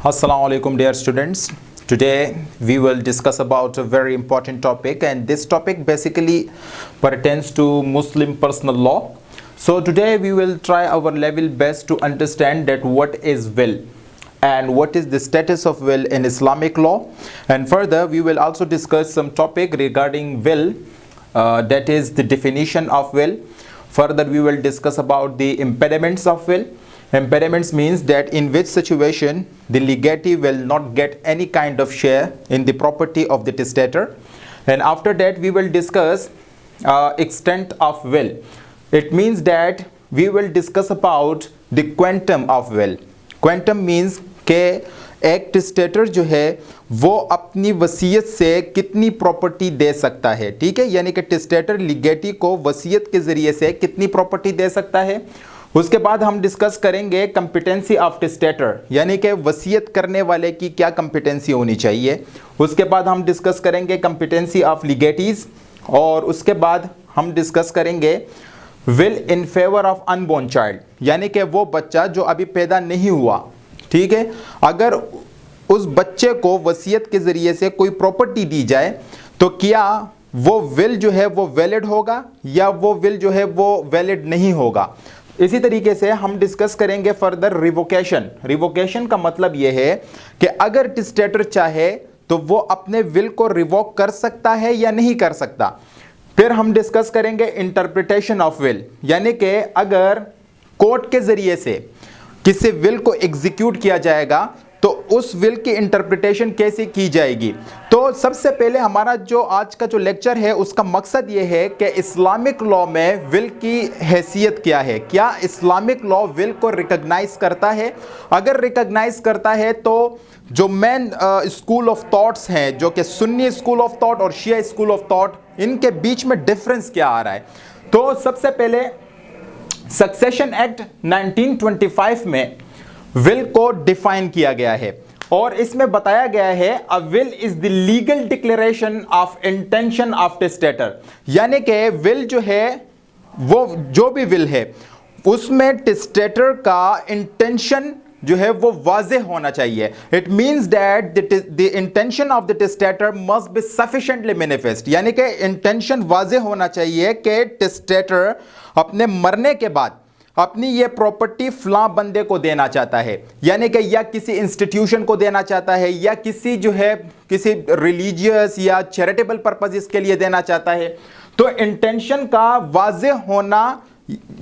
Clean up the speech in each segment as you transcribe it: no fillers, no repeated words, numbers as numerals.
Assalamu alaikum dear students. Today we will discuss about a very important topic, and this topic basically pertains to Muslim personal law. So today we will try our level best to understand that what is will and what is the status of will in Islamic law, and further we will also discuss some topic regarding will, that is the definition of will. Further we will discuss about the impediments of will. Impediments means that in which situation the legatee will not get any kind of share in the property of the testator. And after that we will discuss extent of will. It means that we will discuss about the quantum of will. Quantum means के एक testator जो है वो अपनी वसीयत से कितनी property दे सकता है, ठीक है, यानी कि टेस्टेटर लिगेटी को वसीयत के ज़रिए से कितनी प्रॉपर्टी दे सकता है। उसके बाद हम डिस्कस करेंगे कंपिटेंसी ऑफ टेस्टेटर, यानी कि वसीयत करने वाले की क्या कंपिटेंसी होनी चाहिए। उसके बाद हम डिस्कस करेंगे कंपिटेंसी ऑफ लिगेटीज, और उसके बाद हम डिस्कस करेंगे will in favour of unborn child, यानी कि वो बच्चा जो अभी पैदा नहीं हुआ, ठीक है, अगर उस बच्चे को वसीयत के ज़रिए से कोई प्रॉपर्टी दी जाए तो क्या वो विल जो है वो वैलिड होगा या वो विल जो है वो वैलिड नहीं होगा। इसी तरीके से हम डिस्कस करेंगे फर्दर रिवोकेशन। रिवोकेशन का मतलब यह है कि अगर टेस्टेटर चाहे तो वो अपने विल को रिवोक कर सकता है या नहीं कर सकता। फिर हम डिस्कस करेंगे इंटरप्रिटेशन ऑफ विल, यानी कि अगर कोर्ट के ज़रिए से किसी विल को एग्जीक्यूट किया जाएगा तो उस विल की इंटरप्रिटेशन कैसे की जाएगी। तो सबसे पहले हमारा जो आज का जो लेक्चर है उसका मकसद ये है कि इस्लामिक लॉ में विल की हैसियत क्या है, क्या इस्लामिक लॉ विल को रिकॉग्नाइज करता है। अगर रिकॉग्नाइज करता है तो जो मेन स्कूल ऑफ थॉट्स हैं, जो कि सुन्नी स्कूल ऑफ थॉट और शिया स्कूल ऑफ थॉट, इनके बीच में डिफरेंस क्या आ रहा है। तो सबसे पहले सक्सेशन एक्ट 1925 में विल को डिफाइन किया गया है, और इसमें बताया गया है a will is the legal declaration of intention of testator, यानी कि विल जो है वो जो भी विल है उसमें टेस्टेटर का इंटेंशन जो है वो वाज़ेह होना चाहिए। It means that the intention of the testator must be sufficiently manifest, यानी कि इंटेंशन वाज़ेह होना चाहिए कि टेस्टेटर अपने मरने के बाद अपनी ये प्रॉपर्टी फलां बंदे को देना चाहता है, यानी कि या किसी इंस्टीट्यूशन को देना चाहता है या किसी जो है किसी रिलीजियस या चैरिटेबल पर्पस के लिए देना चाहता है। तो इंटेंशन का वाज़ेह होना,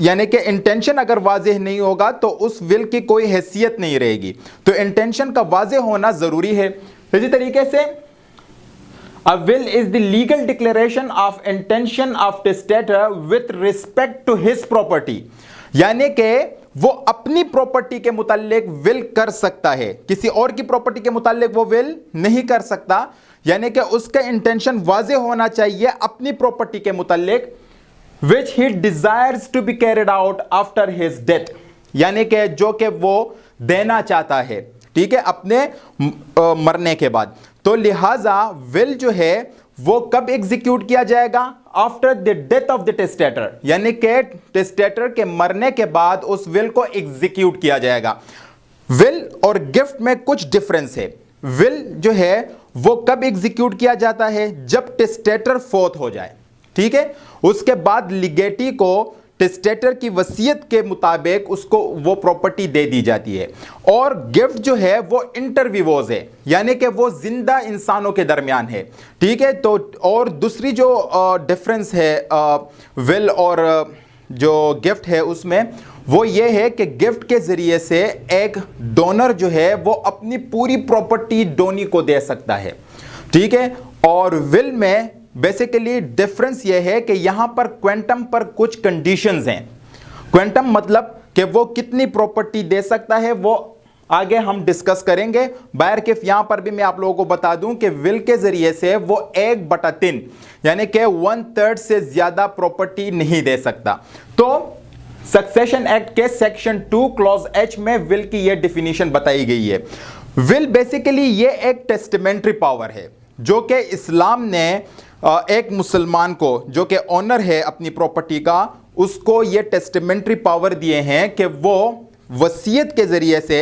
यानी कि इंटेंशन अगर वाज़ेह नहीं होगा तो उस विल की कोई हैसियत नहीं रहेगी। तो इंटेंशन का वाज़ेह होना ज़रूरी है। इसी तरीके से A will is the legal declaration of intention of testator with respect to his property, यानी कि वो अपनी प्रॉपर्टी के मुताल्लिक विल कर सकता है, किसी और की प्रॉपर्टी के मुताल्लिक वो विल नहीं कर सकता। यानी कि उसका इंटेंशन वाज़ेह होना चाहिए अपनी प्रॉपर्टी के मुताल्लिक which he desires to be carried out after his death, यानी कि जो कि वो देना चाहता है, ठीक है, अपने मरने के बाद। तो लिहाजा विल जो है वो कब एग्जीक्यूट किया जाएगा? After the death of the testator, यानी कि टेस्टेटर के मरने के बाद उस विल को एग्जीक्यूट किया जाएगा। विल और गिफ्ट में कुछ डिफरेंस है। विल जो है वो कब एग्जीक्यूट किया जाता है? जब टेस्टेटर फोत हो जाए, ठीक है, उसके बाद लिगेटी को टेस्टेटर की वसीयत के मुताबिक उसको वो प्रॉपर्टी दे दी जाती है। और गिफ्ट जो है वो इंटरविवोज है, यानी कि वो जिंदा इंसानों के दरमियान है, ठीक है। तो और दूसरी जो डिफरेंस है विल और जो गिफ्ट है उसमें, वो ये है कि गिफ्ट के जरिए से एक डोनर जो है वो अपनी पूरी प्रॉपर्टी डोनी को दे सकता है, ठीक है। और विल में बेसिकली डिफरेंस यह है कि यहां पर क्वांटम पर कुछ कंडीशंस हैं। क्वांटम मतलब कि वो कितनी प्रॉपर्टी दे सकता है, वो आगे हम डिस्कस करेंगे। बाहर यहां पर भी मैं आप लोगों को बता दूं कि विल के जरिए से वो 1/3 यानी कि 1/3 से ज्यादा प्रॉपर्टी नहीं दे सकता। तो सक्सेशन एक्ट के सेक्शन 2 क्लॉज H में विल की यह डिफिनीशन बताई गई है। विल बेसिकली ये एक टेस्टामेंट्री पावर है जो कि इस्लाम ने एक मुसलमान को जो कि ऑनर है अपनी प्रॉपर्टी का, उसको ये टेस्टामेंट्री पावर दिए हैं कि वो वसीयत के जरिए से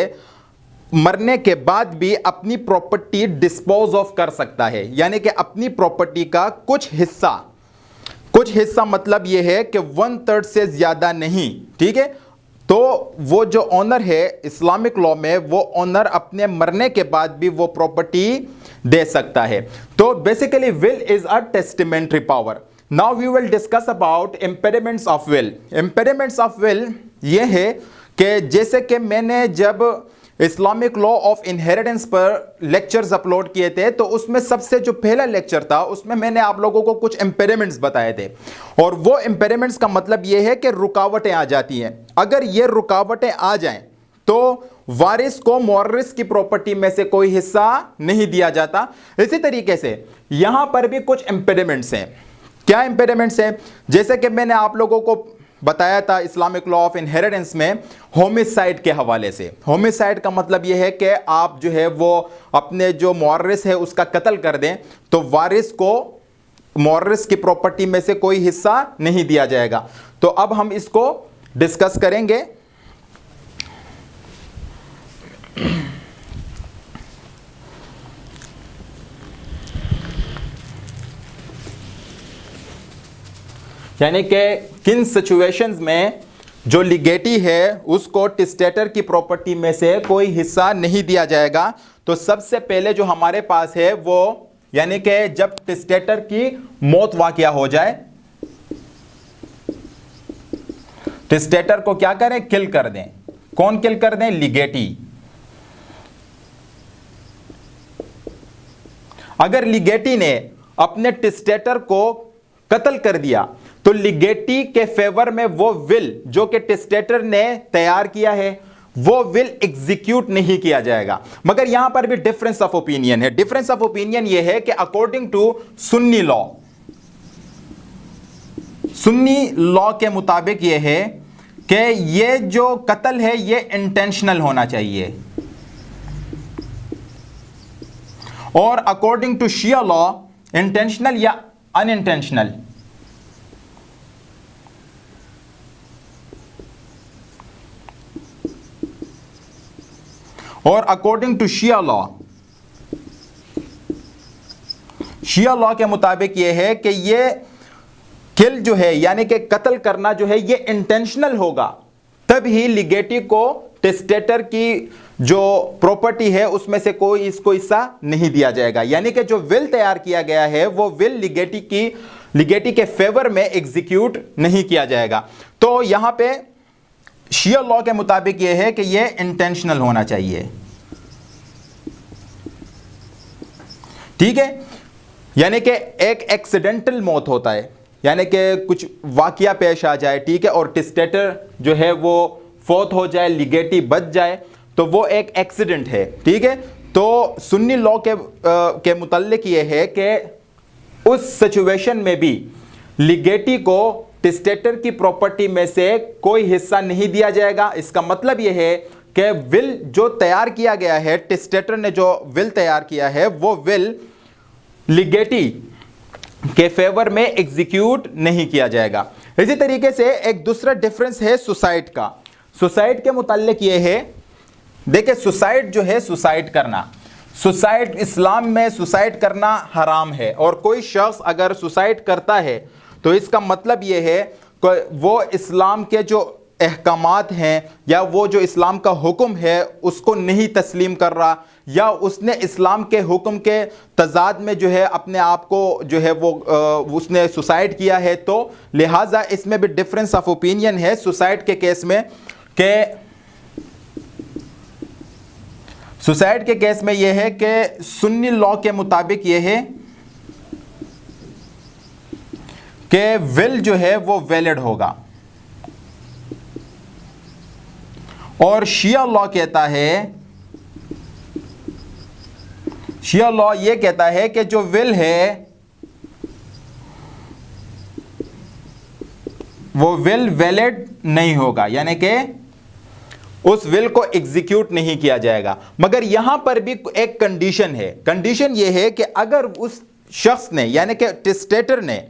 मरने के बाद भी अपनी प्रॉपर्टी डिस्पोज ऑफ कर सकता है, यानी कि अपनी प्रॉपर्टी का कुछ हिस्सा मतलब यह है कि 1/3 से ज्यादा नहीं, ठीक है। तो वो जो ऑनर है इस्लामिक लॉ में, वो ऑनर अपने मरने के बाद भी वो प्रॉपर्टी दे सकता है। तो basically will is a testamentary power. Now we will discuss about impediments of will. Impediments of will ये है कि जैसे कि मैंने जब इस्लामिक लॉ ऑफ इनहेरिटेंस पर लेक्चर्स अपलोड किए थे, तो उसमें सबसे जो पहला लेक्चर था उसमें मैंने आप लोगों को कुछ इम्पेडिमेंट्स बताए थे, और वो इम्पेडिमेंट्स का मतलब ये है कि रुकावटें आ जाती हैं। अगर ये रुकावटें आ जाएं तो वारिस को मुवर्रिस की प्रॉपर्टी में से कोई हिस्सा नहीं दिया जाता। इसी तरीके से यहां पर भी कुछ इम्पेडिमेंट्स हैं। क्या इम्पेडिमेंट्स हैं? जैसे कि मैंने आप लोगों को बताया था इस्लामिक लॉ ऑफ इनहेरिटेंस में होमिसाइड के हवाले से। होमिसाइड का मतलब यह है कि आप जो है वो अपने जो मुवर्रिस है उसका कत्ल कर दें, तो वारिस को मुवर्रिस की प्रॉपर्टी में से कोई हिस्सा नहीं दिया जाएगा। तो अब हम इसको डिस्कस करेंगे। यानी कि किन सिचुएशंस में जो लिगेटी है उसको टेस्टेटर की प्रॉपर्टी में से कोई हिस्सा नहीं दिया जाएगा। तो सबसे पहले जो हमारे पास है वो, यानी कि जब टेस्टेटर की मौत वाकया हो जाए, टेस्टेटर को क्या करें? किल कर दें। कौन किल कर दें? लिगेटी। अगर लिगेटी ने अपने टेस्टेटर को कत्ल कर दिया तो लिगेटी के फेवर में वो विल जो कि टेस्टेटर ने तैयार किया है वो विल एग्जीक्यूट नहीं किया जाएगा। मगर यहां पर भी डिफरेंस ऑफ ओपिनियन है। डिफरेंस ऑफ ओपिनियन ये है कि अकॉर्डिंग टू सुन्नी लॉ के मुताबिक ये है कि ये जो कत्ल है ये इंटेंशनल होना चाहिए, और according to Shia law intentional या अनइंटेंशनल। और अकॉर्डिंग टू शिया लॉ के मुताबिक यह है कि ये किल जो है यानी कि कत्ल करना जो है ये इंटेंशनल होगा, तभी लिगेटी को टेस्टेटर की जो प्रॉपर्टी है उसमें से कोई इसको हिस्सा नहीं दिया जाएगा। यानी कि जो विल तैयार किया गया है वो विल लिगेटी के फेवर में एग्जीक्यूट नहीं किया जाएगा। तो यहां पे शिया लॉ के मुताबिक यह है कि यह इंटेंशनल होना चाहिए, ठीक है। यानी कि एक एक्सीडेंटल मौत होता है, यानी कि कुछ वाकया पेश आ जाए, ठीक है, और टेस्टेटर जो है वो फौत हो जाए, लिगेटी बच जाए, तो वो एक एक्सीडेंट है, ठीक है। तो सुन्नी लॉ के मुताल्लिक ये है कि उस सिचुएशन में भी लिगेटी को टेस्टेटर की प्रॉपर्टी में से कोई हिस्सा नहीं दिया जाएगा। इसका मतलब यह है कि विल जो तैयार किया गया है, टेस्टेटर ने जो विल तैयार किया है वो विल लिगेटी के फेवर में एग्जीक्यूट नहीं किया जाएगा। इसी तरीके से एक दूसरा डिफरेंस है सुसाइड का। सुसाइड के मुताल्लिक यह है, देखिए सुसाइड जो है, सुसाइड इस्लाम में सुसाइड करना हराम है, और कोई शख्स अगर सुसाइड करता है तो इसका मतलब यह है कि वो इस्लाम के जो अहकामात हैं या वो जो इस्लाम का हुक्म है उसको नहीं तस्लीम कर रहा, या उसने इस्लाम के हुक्म के तजाद में जो है अपने आप को जो है वो उसने सुसाइड किया है। तो लिहाजा इसमें भी डिफरेंस ऑफ ओपिनियन है सुसाइड के केस में, कि सुसाइड के केस में यह है कि सुन्नी लॉ के मुताबिक यह है कि विल जो है वो वैलिड होगा, और शिया लॉ कहता है, शिया लॉ ये कहता है कि जो विल है वो विल वैलिड नहीं होगा, यानी कि उस विल को एग्जीक्यूट नहीं किया जाएगा। मगर यहां पर भी एक कंडीशन है। कंडीशन यह है कि अगर उस शख्स ने यानी कि टेस्टेटर ने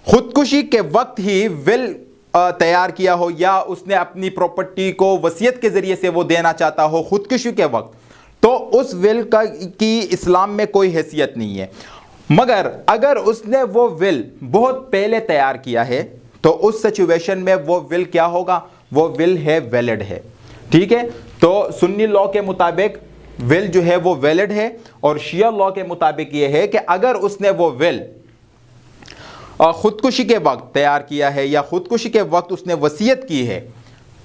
खुदकुशी के वक्त ही विल तैयार किया हो, या उसने अपनी प्रॉपर्टी को वसीयत के जरिए से वो देना चाहता हो खुदकुशी के वक्त, तो उस विल का की इस्लाम में कोई हैसियत नहीं है। मगर अगर उसने वो विल बहुत पहले तैयार किया है तो उस सिचुएशन में वो विल क्या होगा, वो विल है वैलिड है। ठीक है, तो सुन्नी लॉ के मुताबिक विल जो है वो वैलिड है, और शिया लॉ के मुताबिक ये है कि अगर उसने वो विल खुदकुशी के वक्त तैयार किया है या खुदकुशी के वक्त उसने वसीयत की है,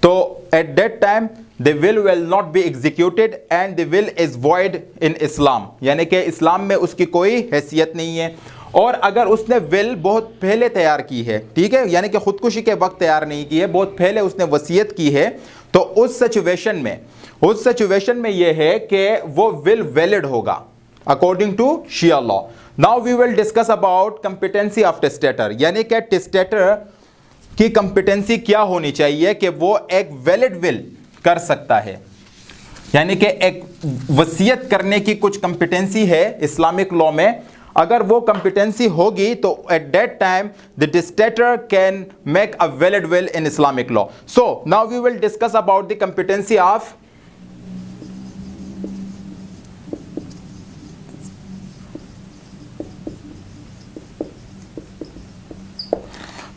तो at that time the will not be executed and the will is void in Islam, यानी कि इस्लाम में उसकी कोई हैसियत नहीं है। और अगर उसने विल बहुत पहले तैयार की है, ठीक है, यानी कि खुदकुशी के वक्त तैयार नहीं की है, बहुत पहले उसने वसीयत की है, तो उस सिचुएशन में यह है कि वो विल वैलिड होगा according to Shia law. Now we will discuss about competency of testator, यानी कि टेस्टेटर की कंपिटेंसी क्या होनी चाहिए कि वो एक वैलिड विल कर सकता है, यानी कि एक वसीयत करने की कुछ कंपिटेंसी है इस्लामिक लॉ में। अगर वो कंपिटेंसी होगी तो at that time the testator can make a valid will in Islamic law. So now we will discuss about the competency of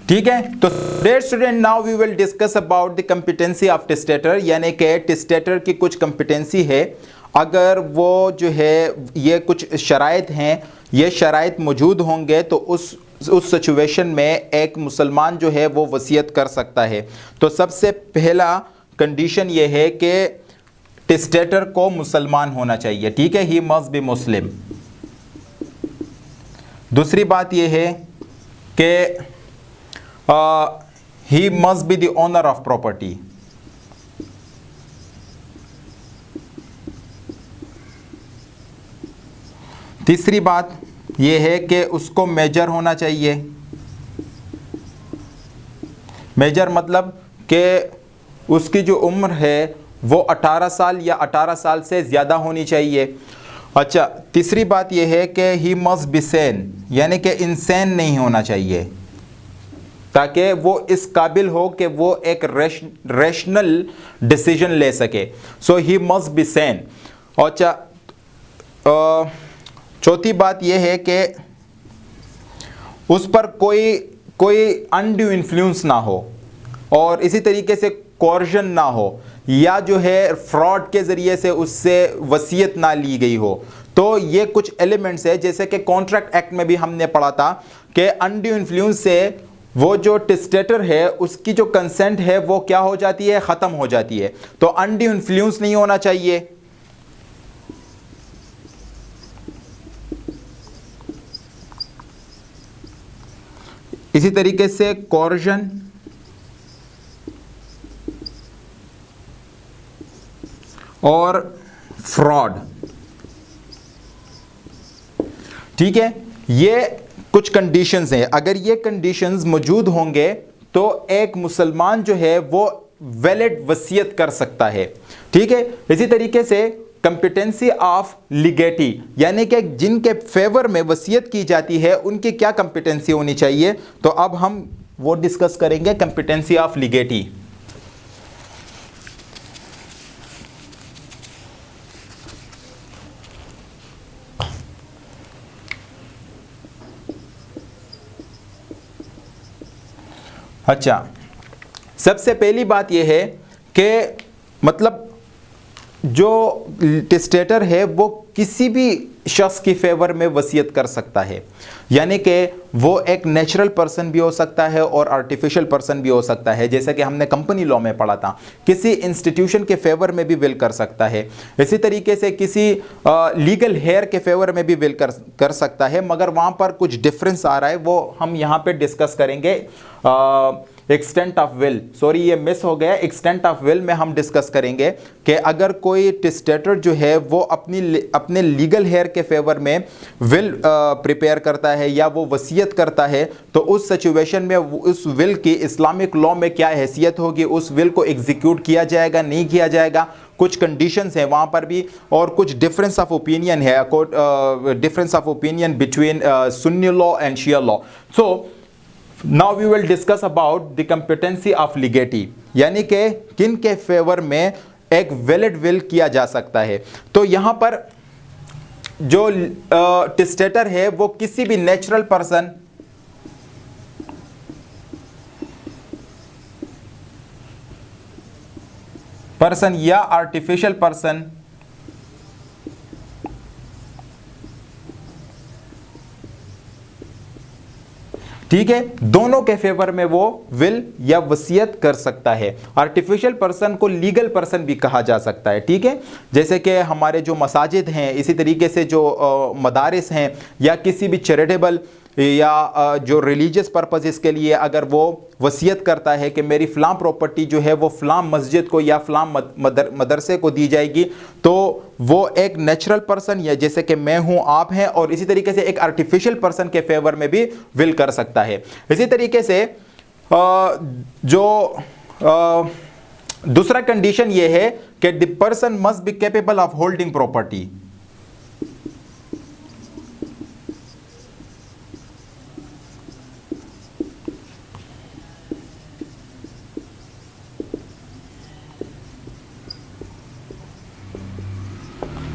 ठीक है। तो dear student, now we will discuss about the competency of testator, यानी कि testator की कुछ competency है। अगर वो जो है ये कुछ शराइत हैं, ये शराइत मौजूद होंगे तो उस सिचुएशन में एक मुसलमान जो है वो वसीयत कर सकता है। तो सबसे पहला कंडीशन ये है कि टेस्टेटर को मुसलमान होना चाहिए, ठीक है, ही मस्ट बी मुस्लिम। दूसरी बात ये है कि he must be the owner of property। तीसरी बात यह है कि उसको मेजर होना चाहिए। मेजर मतलब कि उसकी जो उम्र है वो 18 साल या 18 साल से ज़्यादा होनी चाहिए। अच्छा, तीसरी बात यह है कि he must be sane, यानी कि इंसान नहीं होना चाहिए, ताकि वो इस काबिल हो कि वो एक रैशनल डिसीजन ले सके। सो ही मस्ट बी सेन। और चौथी बात यह है कि उस पर कोई अनड्यू इन्फ्लुएंस ना हो, और इसी तरीके से कोर्जन ना हो, या जो है फ्रॉड के ज़रिए से उससे वसीयत ना ली गई हो। तो ये कुछ एलिमेंट्स है, जैसे कि कॉन्ट्रैक्ट एक्ट में भी हमने पढ़ा था कि अनड्यू इन्फ्लुएंस से वो जो टेस्टेटर है उसकी जो कंसेंट है वो क्या हो जाती है, ख़त्म हो जाती है। तो अनड्यू इन्फ्लुएंस नहीं होना चाहिए। इसी तरीके से कोर्जन और फ्रॉड, ठीक है, ये कुछ कंडीशंस हैं। अगर ये कंडीशंस मौजूद होंगे तो एक मुसलमान जो है वो वैलिड वसीयत कर सकता है, ठीक है। इसी तरीके से कंपिटेंसी ऑफ लीगेटी, यानी कि जिनके फेवर में वसीयत की जाती है उनकी क्या कंपिटेंसी होनी चाहिए, तो अब हम वो डिस्कस करेंगे, कंपिटेंसी ऑफ लीगेटी। अच्छा, सबसे पहली बात यह है कि मतलब जो टेस्टेटर है वो किसी भी शख्स की फेवर में वसीयत कर सकता है, यानी कि वो एक नेचुरल पर्सन भी हो सकता है और आर्टिफिशियल पर्सन भी हो सकता है, जैसा कि हमने कंपनी लॉ में पढ़ा था। किसी इंस्टीट्यूशन के फेवर में भी विल कर सकता है, इसी तरीके से किसी लीगल हेयर के फेवर में भी विल कर सकता है। मगर वहाँ पर कुछ डिफरेंस आ रहा है, वो हम यहाँ पे डिस्कस करेंगे। एक्सटेंट ऑफ विल, सॉरी ये मिस हो गया, एक्सटेंट ऑफ विल में हम डिस्कस करेंगे कि अगर कोई टेस्टेटर जो है वो अपने लीगल हेयर के फेवर में विल प्रिपेयर करता है या वो वसीयत करता है, तो उस सिचुएशन में उस विल की इस्लामिक लॉ में क्या हैसियत होगी, उस विल को एग्जीक्यूट किया जाएगा नहीं किया जाएगा, कुछ कंडीशंस हैं वहाँ पर भी, और कुछ डिफरेंस ऑफ ओपिनियन है, difference of opinion between Sunni law and Shia law. So now we will discuss about the competency of legatee, यानी कि किन के फेवर में एक वैलिड विल किया जा सकता है। तो यहां पर जो टेस्टेटर है वो किसी भी नेचुरल पर्सन या आर्टिफिशियल पर्सन ठीक है, दोनों के फेवर में वो विल या वसीयत कर सकता है। आर्टिफिशियल पर्सन को लीगल पर्सन भी कहा जा सकता है। ठीक है, जैसे कि हमारे जो मसाजिद हैं, इसी तरीके से जो मदारिस हैं या किसी भी चैरिटेबल या जो रिलीजियस पर्पसेस के लिए अगर वो वसीयत करता है कि मेरी फ़लाँ प्रॉपर्टी जो है वो फ़लाँ मस्जिद को या फ़लाँ मदरसे को दी जाएगी, तो वो एक नेचुरल पर्सन या जैसे कि मैं हूँ, आप हैं, और इसी तरीके से एक आर्टिफिशियल पर्सन के फेवर में भी विल कर सकता है। इसी तरीके से दूसरा कंडीशन ये है कि the person must be capable of holding property.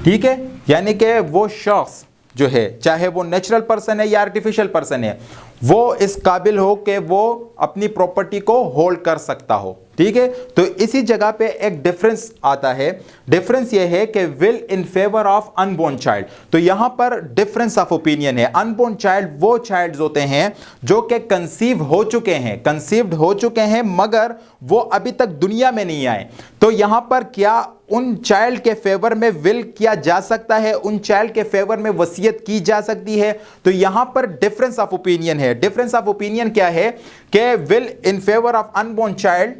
ठीक है, यानी कि वो शख्स जो है, चाहे वो नेचुरल पर्सन है या आर्टिफिशियल पर्सन है, वो इस काबिल हो कि वो अपनी प्रॉपर्टी को होल्ड कर सकता हो। ठीक है, तो इसी जगह पे एक डिफरेंस आता है। डिफरेंस ये है कि will in favour of unborn child. तो यहां पर डिफरेंस ऑफ ओपिनियन है। अनबोर्न चाइल्ड वो चाइल्ड होते हैं जो कि कंसीव्ड हो चुके हैं मगर वो अभी तक दुनिया में नहीं आए। तो यहां पर क्या उन चाइल्ड के फेवर में विल किया जा सकता है, उन चाइल्ड के फेवर में वसीयत की जा सकती है? तो यहां पर डिफरेंस ऑफ ओपिनियन है। डिफरेंस ऑफ ओपिनियन क्या है कि will in favour of unborn child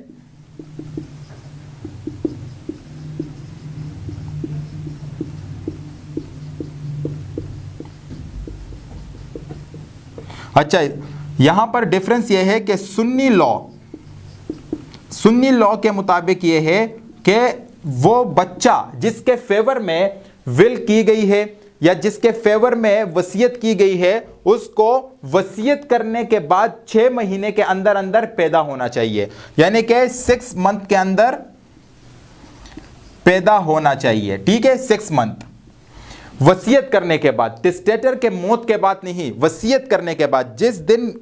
अच्छा, यहां पर डिफरेंस यह है कि सुन्नी लॉ के मुताबिक यह है कि वो बच्चा जिसके फेवर में विल की गई है या जिसके फेवर में वसीयत की गई है, उसको वसीयत करने के बाद 6 महीने के अंदर अंदर पैदा होना चाहिए, यानी कि 6 मंथ के अंदर पैदा होना चाहिए। ठीक है, 6 मंथ वसीयत करने के बाद, टेस्टेटर के मौत के बाद नहीं, वसीयत करने के बाद। जिस दिन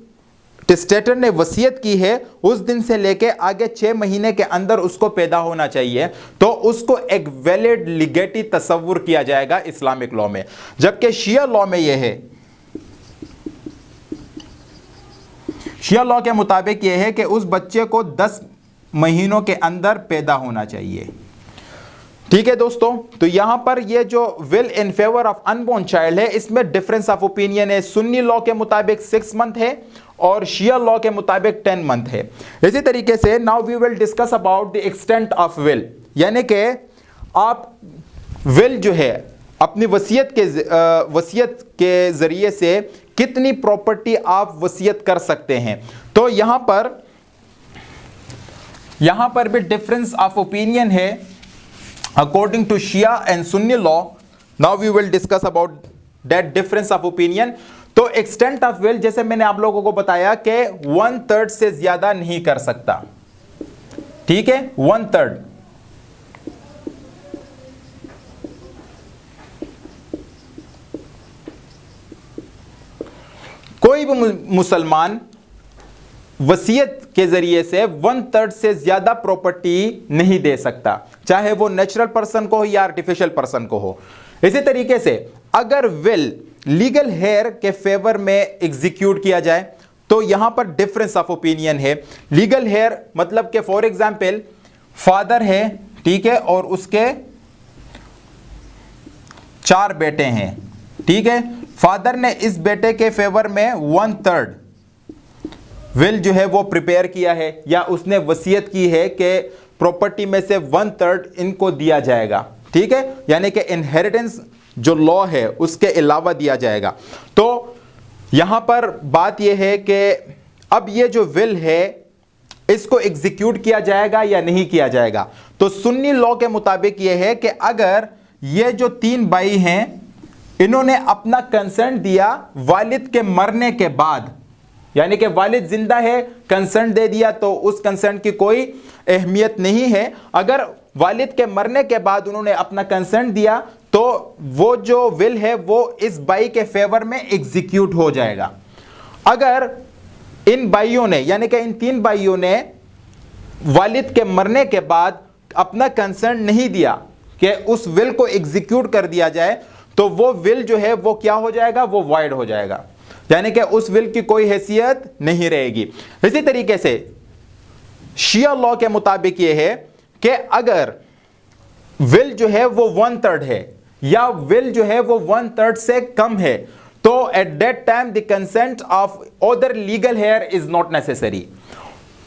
टेस्टेटर ने वसीयत की है उस दिन से लेके आगे 6 महीने के अंदर उसको पैदा होना चाहिए, तो उसको एक वैलिड लीगेटी तस्वुर किया जाएगा इस्लामिक लॉ में। जबकि शिया लॉ में यह है, शिया लॉ के मुताबिक यह है कि उस बच्चे को 10 महीनों के अंदर पैदा होना चाहिए। ठीक है दोस्तों, तो यहां पर ये जो will in favour of unborn child है, इसमें डिफरेंस ऑफ ओपिनियन है। सुन्नी लॉ के मुताबिक 6 मंथ है और शिया लॉ के मुताबिक 10 मंथ है। इसी तरीके से now we will discuss about the extent of will, यानी कि आप विल जो है अपनी वसीयत के जरिए से कितनी प्रॉपर्टी आप वसीयत कर सकते हैं। तो यहां पर भी डिफरेंस ऑफ ओपिनियन है according to Shia and Sunni law. Now we will discuss about that difference of opinion. तो extent of will जैसे मैंने आप लोगों को बताया कि 1/3 से ज्यादा नहीं कर सकता। ठीक है, 1/3। कोई भी मुसलमान वसीयत के जरिए से 1/3 से ज्यादा प्रॉपर्टी नहीं दे सकता, चाहे वो नेचुरल पर्सन को हो या आर्टिफिशियल पर्सन को हो। इसी तरीके से अगर विल लीगल हेयर के फेवर में एग्जीक्यूट किया जाए तो यहां पर डिफरेंस ऑफ ओपिनियन है। लीगल हेयर मतलब कि फॉर एग्जांपल फादर है, ठीक है, और उसके 4 बेटे हैं। ठीक है, फादर ने इस बेटे के फेवर में 1/3 विल जो है वो प्रिपेयर किया है या उसने वसीयत की है कि प्रॉपर्टी में से 1/3 इनको दिया जाएगा। ठीक है, यानी कि इनहेरिटेंस जो लॉ है उसके अलावा दिया जाएगा। तो यहां पर बात यह है कि अब ये जो विल है इसको एग्जीक्यूट किया जाएगा या नहीं किया जाएगा। तो सुन्नी लॉ के मुताबिक यह है कि अगर ये जो 3 भाई हैं इन्होंने अपना कंसेंट दिया वालिद के मरने के बाद, यानी कि वालिद जिंदा है, कंसेंट दे दिया, तो उस कंसेंट की कोई अहमियत नहीं है। अगर वालिद के मरने के बाद उन्होंने अपना कंसेंट दिया तो वो जो विल है वो इस बाई के फेवर में एग्जीक्यूट हो जाएगा। अगर इन भाइयों ने यानी कि इन 3 भाइयों ने वालिद के मरने के बाद अपना कंसेंट नहीं दिया कि उस विल को एग्जीक्यूट कर दिया जाए तो वो विल जो है वो क्या हो जाएगा, वो वॉइड हो जाएगा, यानी कि उस विल की कोई हैसियत नहीं रहेगी। इसी तरीके से शिया लॉ के मुताबिक ये है कि अगर विल जो है वो 1/3 है या विल जो है वो 1/3 से कम है तो at that time the consent of other legal here is not necessary.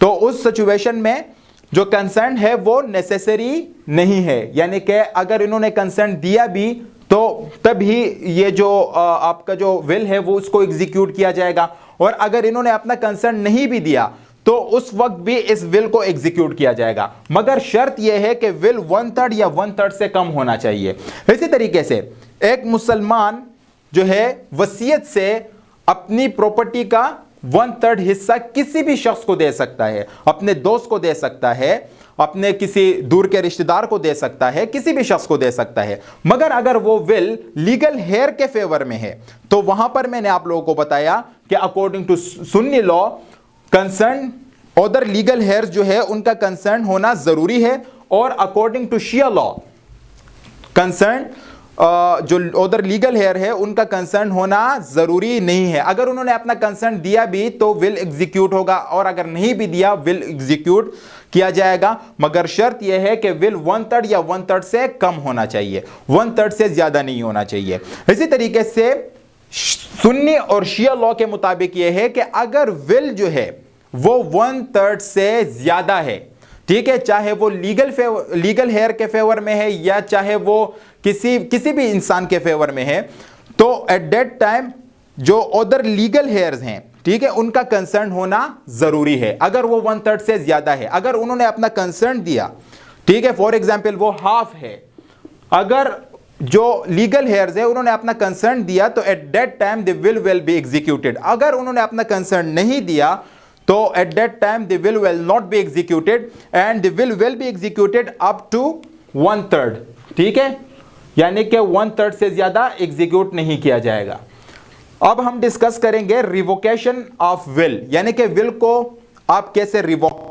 तो उस सिचुएशन में जो कंसेंट है वो नेसेसरी नहीं है, यानी कि अगर इन्होंने कंसेंट दिया भी तो तभी ये जो आपका जो विल है वो उसको एग्जीक्यूट किया जाएगा, और अगर इन्होंने अपना कंसेंट नहीं भी दिया तो उस वक्त भी इस विल को एग्जीक्यूट किया जाएगा, मगर शर्त यह है कि विल 1/3 या 1/3 से कम होना चाहिए। इसी तरीके से एक मुसलमान जो है वसीयत से अपनी प्रॉपर्टी का 1/3 हिस्सा किसी भी शख्स को दे सकता है, अपने दोस्त को दे सकता है, अपने किसी दूर के रिश्तेदार को दे सकता है, किसी भी शख्स को दे सकता है, मगर अगर वो विल लीगल हेयर के फेवर में है तो वहां पर मैंने आप लोगों को बताया कि according to Sunni law concern other legal heirs जो है उनका कंसर्न होना जरूरी है, और according to Shia law concern जो अदर लीगल हेयर है उनका कंसर्न होना जरूरी नहीं है। अगर उन्होंने अपना कंसर्न दिया भी तो विल एग्जीक्यूट होगा, और अगर नहीं भी दिया विल एग्जीक्यूट किया जाएगा, मगर शर्त यह है कि विल 1/3 या 1/3 से कम होना चाहिए, 1/3 से ज्यादा नहीं होना चाहिए। इसी तरीके से सुन्नी और शिया लॉ के मुताबिक यह है कि अगर विल जो है वो 1/3 से ज्यादा है, ठीक है, चाहे वो लीगल हेयर के फेवर में है या चाहे वो किसी भी इंसान के फेवर में है, तो एट दैट टाइम जो अदर लीगल हेयर्स हैं, ठीक है, उनका कंसर्न होना जरूरी है। अगर वो 1/3 से ज्यादा है, अगर उन्होंने अपना कंसर्न दिया, ठीक है, फॉर एग्जाम्पल वो हाफ है, अगर जो लीगल हेयर्स है उन्होंने अपना कंसर्न दिया तो at that time the will be executed. अगर उन्होंने अपना कंसर्न नहीं दिया तो at that time the will not be executed and the will be executed up to 1/3, ठीक है, यानी कि 1/3 से ज्यादा एग्जीक्यूट नहीं किया जाएगा। अब हम डिस्कस करेंगे रिवोकेशन ऑफ विल, यानी कि विल को आप कैसे रिवोक।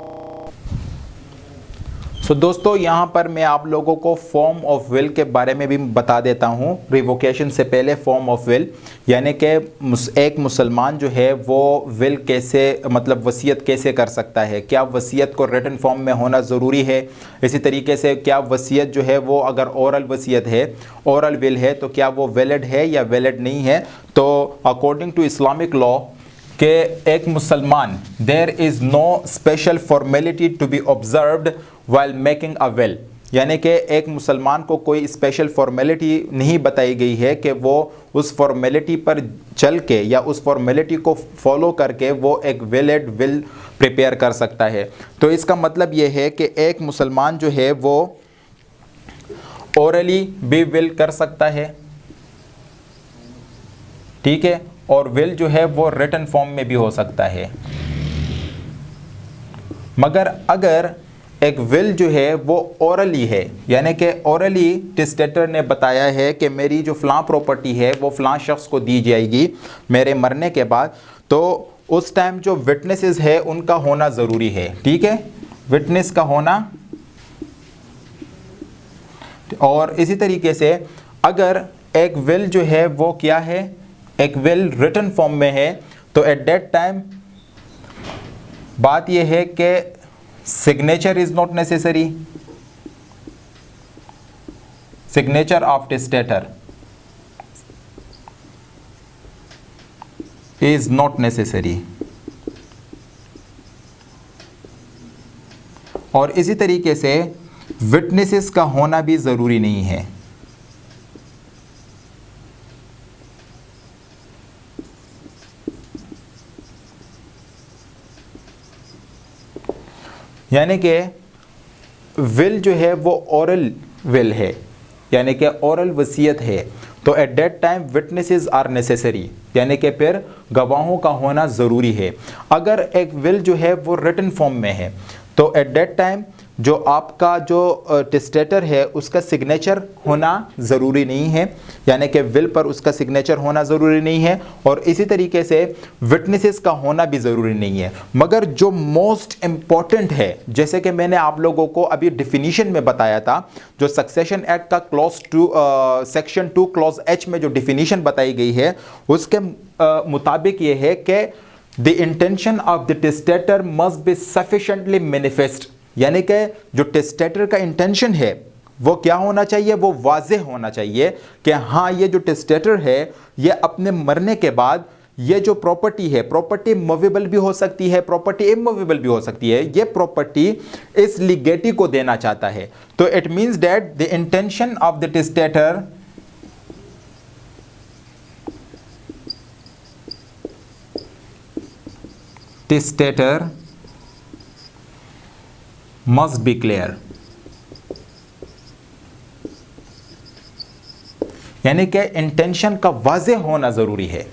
सो दोस्तों यहां पर मैं आप लोगों को फॉर्म ऑफ विल के बारे में भी बता देता हूं। रिवोकेशन से पहले फॉर्म ऑफ विल, यानी कि एक मुसलमान जो है वो विल कैसे मतलब वसीयत कैसे कर सकता है, क्या वसीयत को रिटन फॉर्म में होना ज़रूरी है, इसी तरीके से क्या वसीयत जो है वो अगर ओरल वसीयत है, ओरल विल है, तो क्या वो वैलिड है या वैलिड नहीं है। तो अकॉर्डिंग टू इस्लामिक लॉ कि एक मुसलमान there is no special formality to be observed while making a will, यानी कि एक मुसलमान को कोई स्पेशल फॉर्मेलिटी नहीं बताई गई है कि वो उस फॉर्मेलिटी पर चल के या उस फॉर्मेलिटी को फॉलो करके वो एक वैलिड विल प्रिपेयर कर सकता है। तो इसका मतलब ये है कि एक मुसलमान जो है वो ओरली भी विल कर सकता है, ठीक है, और विल जो है वो रिटन फॉर्म में भी हो सकता है। मगर अगर एक विल जो है वो ओरली है, यानी कि ओरली टेस्टेटर ने बताया है कि मेरी जो फ़लाँ प्रॉपर्टी है वो फ़लाँ शख्स को दी जाएगी मेरे मरने के बाद, तो उस टाइम जो विटनेसेस है उनका होना ज़रूरी है, ठीक है, विटनेस का होना। और इसी तरीके से अगर एक विल जो है वो क्या है, एक विल रिटन फॉर्म में है, तो एट दैट टाइम बात यह है कि signature is not necessary, signature of testator is not necessary. और इसी तरीके से विटनेसेस का होना भी ज़रूरी नहीं है। यानी कि विल जो है वो ओरल विल है, यानी कि ओरल वसीयत है, तो at that time witnesses are necessary, यानी कि फिर गवाहों का होना ज़रूरी है। अगर एक विल जो है वो रिटन फॉर्म में है तो एट दैट टाइम जो आपका जो टेस्टेटर है उसका सिग्नेचर होना ज़रूरी नहीं है, यानी कि विल पर उसका सिग्नेचर होना ज़रूरी नहीं है, और इसी तरीके से विटनेसेस का होना भी ज़रूरी नहीं है। मगर जो मोस्ट इम्पॉर्टेंट है, जैसे कि मैंने आप लोगों को अभी डिफिनीशन में बताया था, जो सक्सेशन एक्ट का सेक्शन 2 क्लॉज H में जो डिफिनीशन बताई गई है उसके मुताबिक ये है कि the intention of the testator must be sufficiently manifest, यानी कि जो टेस्टेटर का इंटेंशन है वो क्या होना चाहिए, वो वाज़ेह होना चाहिए कि हाँ ये जो टेस्टेटर है ये अपने मरने के बाद ये जो प्रॉपर्टी है, प्रॉपर्टी मूवेबल भी हो सकती है, प्रॉपर्टी इमूवेबल भी हो सकती है, ये प्रॉपर्टी इस लीगेटी को देना चाहता है। तो it means that the intention of the testator must be clear, यानी कि इंटेंशन का वाज़े होना ज़रूरी है।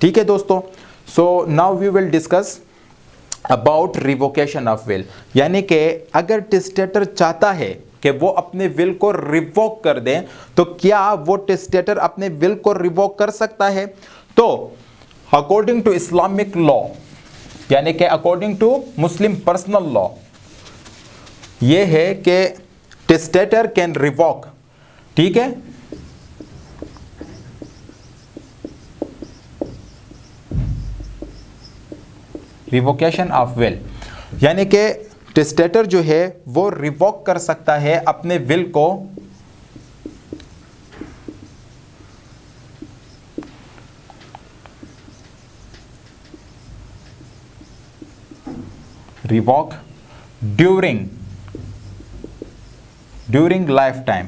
ठीक है दोस्तों, so now we will discuss about revocation of will, यानी कि अगर टेस्टेटर चाहता है कि वो अपने विल को रिवोक कर दें तो क्या वो टेस्टेटर अपने विल को रिवोक कर सकता है? तो अकॉर्डिंग टू इस्लामिक लॉ, यानी कि according to Muslim personal law, ये है कि टेस्टेटर कैन रिवोक, ठीक है, रिवोकेशन ऑफ विल, यानी कि टेस्टेटर जो है वो रिवोक कर सकता है अपने विल को रिवोक ड्यूरिंग लाइफ टाइम,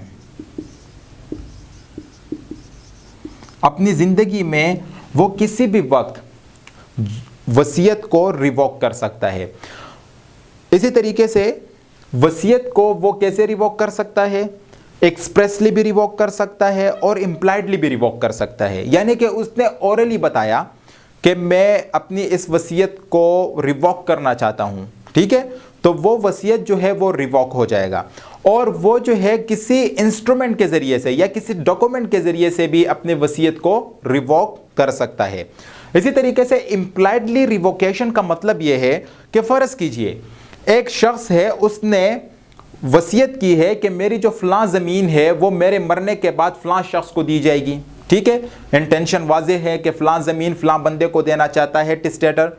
अपनी जिंदगी में वो किसी भी वक्त वसीयत को रिवोक कर सकता है। इसी तरीके से वसीयत को वो कैसे रिवोक कर सकता है? एक्सप्रेसली भी रिवोक कर सकता है और इम्प्लाइडली भी रिवोक कर सकता है, यानी कि उसने ओरली बताया कि मैं अपनी इस वसीयत को रिवोक करना चाहता हूं, ठीक है, तो वो वसीयत जो है वो रिवोक हो जाएगा। और वो जो है किसी इंस्ट्रूमेंट के ज़रिए से या किसी डॉक्यूमेंट के ज़रिए से भी अपने वसीयत को रिवोक कर सकता है। इसी तरीके से इम्प्लाइडली रिवोकेशन का मतलब यह है कि फ़र्ज़ कीजिए एक शख्स है, उसने वसीयत की है कि मेरी जो फ़लाँ ज़मीन है वो मेरे मरने के बाद फ़लाँ शख्स को दी जाएगी, ठीक है, इंटेंशन वाज़े है कि फ़लाँ ज़मीन फ़लाँ बंदे को देना चाहता है टेस्टेटर।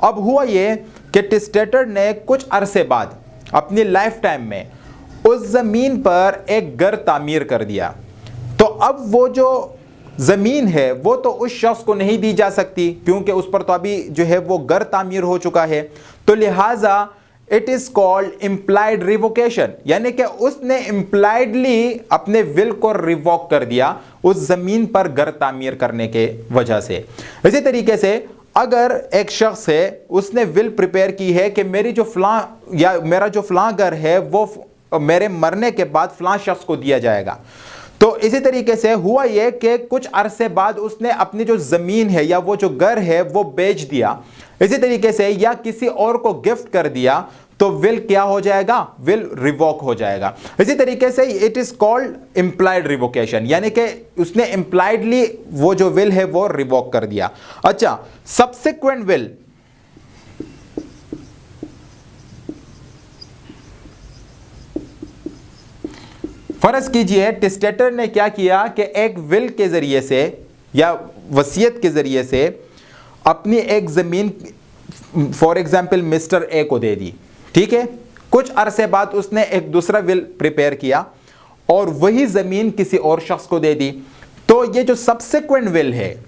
अब हुआ ये कि टेस्टेटर ने कुछ अरसे बाद अपनी लाइफ टाइम में उस ज़मीन पर एक घर तामीर कर दिया, तो अब वो जो ज़मीन है वो तो उस शख्स को नहीं दी जा सकती क्योंकि उस पर तो अभी जो है वो घर तामीर हो चुका है। तो लिहाजा it is called implied revocation, यानी कि उसने इम्प्लाइडली अपने विल को रिवोक कर दिया उस ज़मीन पर घर तामीर करने के वजह से। इसी तरीके से अगर एक शख्स है, उसने विल प्रिपेयर की है कि मेरी जो फ़लाँ या मेरा जो फ़लाँ घर है वो मेरे मरने के बाद फ़लाँ शख्स को दिया जाएगा, तो इसी तरीके से हुआ यह कि कुछ अरसे बाद उसने अपनी जो ज़मीन है या वो जो घर है वो बेच दिया, इसी तरीके से या किसी और को गिफ्ट कर दिया, तो विल क्या हो जाएगा? विल रिवोक हो जाएगा। इसी तरीके से it is called implied revocation, यानी कि उसने इम्प्लाइडली वो जो विल है वो रिवोक कर दिया। अच्छा, सब्सिक्वेंट विल, फर्ज कीजिए टेस्टेटर ने क्या किया कि एक विल के ज़रिए से या वसीयत के ज़रिए से अपनी एक ज़मीन फॉर एग्जांपल मिस्टर ए को दे दी, ठीक है, कुछ अरसे बाद उसने एक दूसरा विल प्रिपेयर किया और वही ज़मीन किसी और शख्स को दे दी, तो ये जो सब्सिक्वेंट विल है,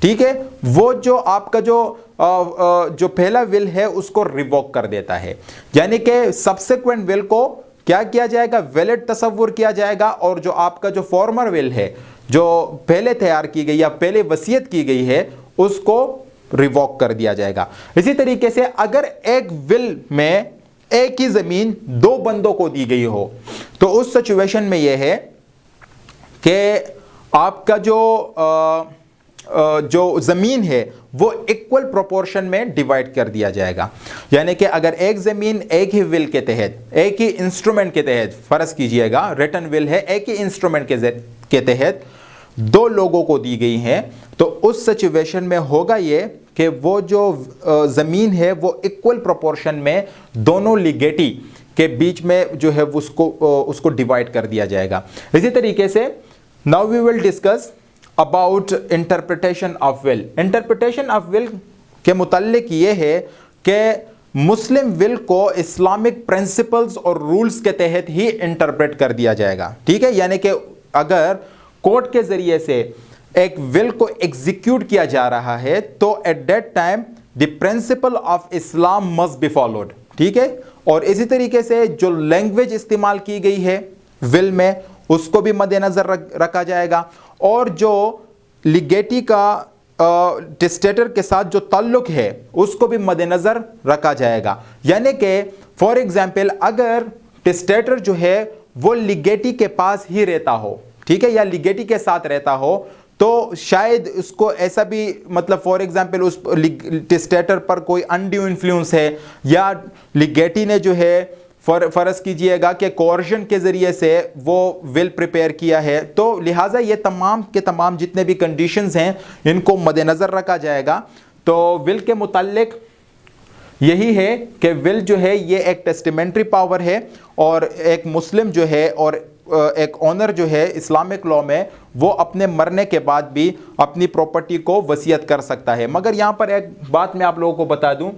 ठीक है, वो जो आपका जो पहला विल है उसको रिवोक कर देता है, यानी कि सब्सिक्वेंट विल को क्या किया जाएगा? वैलिड तस्वुर किया जाएगा, और जो आपका जो फॉर्मर विल है जो पहले तैयार की गई या पहले वसीयत की गई है उसको रिवोक कर दिया जाएगा। इसी तरीके से अगर एक विल में एक ही ज़मीन दो बंदों को दी गई हो तो उस सिचुएशन में यह है कि आपका जो जो ज़मीन है वो इक्वल प्रोपोर्शन में डिवाइड कर दिया जाएगा। यानी कि अगर एक ज़मीन एक ही विल के तहत, एक ही इंस्ट्रूमेंट के तहत, फ़र्ज़ कीजिएगा रिटन विल है, एक ही इंस्ट्रूमेंट के तहत दो लोगों को दी गई हैं, तो उस सिचुएशन में होगा ये कि वो जो ज़मीन है वो इक्वल प्रोपोर्शन में दोनों लिगेटी के बीच में जो है उसको डिवाइड कर दिया जाएगा। इसी तरीके से now we will discuss about interpretation of will. Interpretation of will के मुताल्लिक ये है कि मुस्लिम विल को इस्लामिक प्रिंसिपल्स और रूल्स के तहत ही इंटरप्रेट कर दिया जाएगा। ठीक है, यानी कि अगर कोर्ट के जरिए से एक विल को एग्जीक्यूट किया जा रहा है तो at that time the principle of Islam must be followed. ठीक है, और इसी तरीके से जो लैंग्वेज इस्तेमाल की गई है विल में उसको भी मद्देनजर रखा जाएगा, और जो लिगेटी का टेस्टेटर के साथ जो ताल्लुक है उसको भी मद्देनजर रखा जाएगा। यानी कि फॉर एग्जाम्पल अगर टेस्टेटर जो है वो लिगेटी के पास ही रहता हो, ठीक है, या लिगेटी के साथ रहता हो, तो शायद उसको ऐसा भी मतलब फॉर एग्जांपल उस टेस्टेटर पर कोई अनड्यू इन्फ्लुएंस है, या लिगेटी ने जो है फर्ज कीजिएगा कि कोर्शन के ज़रिए से वो विल प्रिपेयर किया है, तो लिहाजा ये तमाम के तमाम जितने भी कंडीशंस हैं इनको मद्देनज़र रखा जाएगा। तो विल के मुताल्लिक यही है कि विल जो है ये एक टेस्टिमेंट्री पावर है, और एक मुस्लिम जो है और एक ओनर जो है इस्लामिक लॉ में वो अपने मरने के बाद भी अपनी प्रॉपर्टी को वसीयत कर सकता है। मगर यहाँ पर एक बात मैं आप लोगों को बता दूं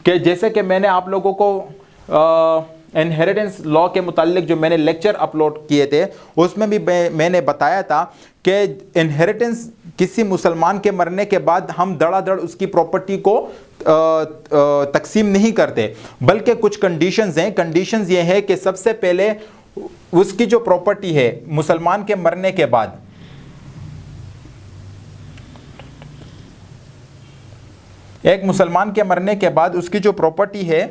कि जैसे कि मैंने आप लोगों को इनहेरिटेंस लॉ के मुताल्लिक जो मैंने लेक्चर अपलोड किए थे उसमें भी मैंने बताया था कि इनहेरिटेंस किसी मुसलमान के मरने के बाद हम धड़ाधड़ उसकी प्रॉपर्टी को तकसीम नहीं करते, बल्कि कुछ कंडीशंस हैं। कंडीशंस ये है कि सबसे पहले उसकी जो प्रॉपर्टी है मुसलमान के मरने के बाद, एक मुसलमान के मरने के बाद उसकी जो प्रॉपर्टी है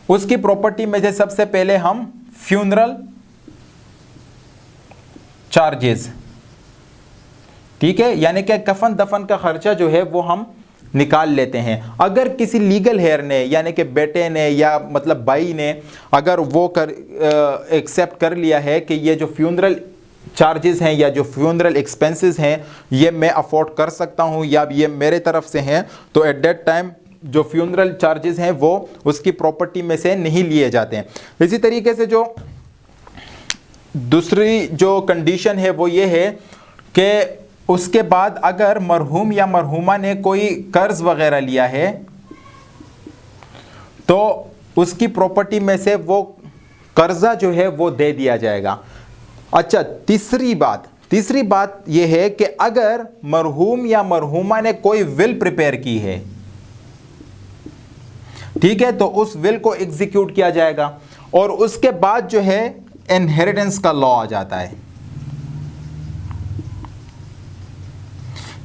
उसकी प्रॉपर्टी में से सबसे पहले हम फ्यूनरल चार्जेस, ठीक है, यानी कि कफन दफन का खर्चा जो है वो हम निकाल लेते हैं। अगर किसी लीगल हेयर ने यानी कि बेटे ने या मतलब भाई ने अगर वो एक्सेप्ट कर लिया है कि ये जो फ्यूनरल चार्जेस हैं या जो फ्यूनरल एक्सपेंसेस हैं ये मैं अफोर्ड कर सकता हूं या ये मेरे तरफ से हैं, तो एट दैट टाइम जो फ्यूनरल चार्जेस हैं वो उसकी प्रॉपर्टी में से नहीं लिए जाते हैं। इसी तरीके से जो दूसरी जो कंडीशन है वो ये है कि उसके बाद अगर मरहूम या मरहूमा ने कोई कर्ज वगैरह लिया है तो उसकी प्रॉपर्टी में से वो कर्जा जो है वो दे दिया जाएगा। अच्छा, तीसरी बात यह है कि अगर मरहूम या मरहूमा ने कोई विल प्रिपेयर की है, ठीक है, तो उस विल को एग्जीक्यूट किया जाएगा, और उसके बाद जो है इनहेरिटेंस का लॉ आ जाता है,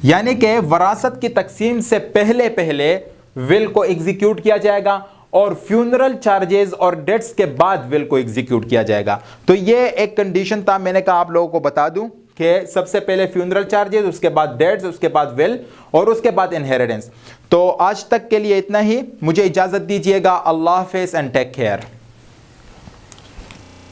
यानी कि वरासत की तकसीम से पहले पहले विल को एग्जीक्यूट किया जाएगा और फ्यूनरल चार्जेस और डेट्स के बाद विल को एग्जीक्यूट किया जाएगा। तो ये एक कंडीशन था, मैंने कहा आप लोगों को बता दूं कि सबसे पहले फ्यूनरल चार्जेस, उसके बाद डेट्स, उसके बाद विल और उसके बाद इनहेरिटेंस। तो आज तक के लिए इतना ही, मुझे इजाजत दीजिएगा। अल्लाह हाफिज़ एंड टेक केयर।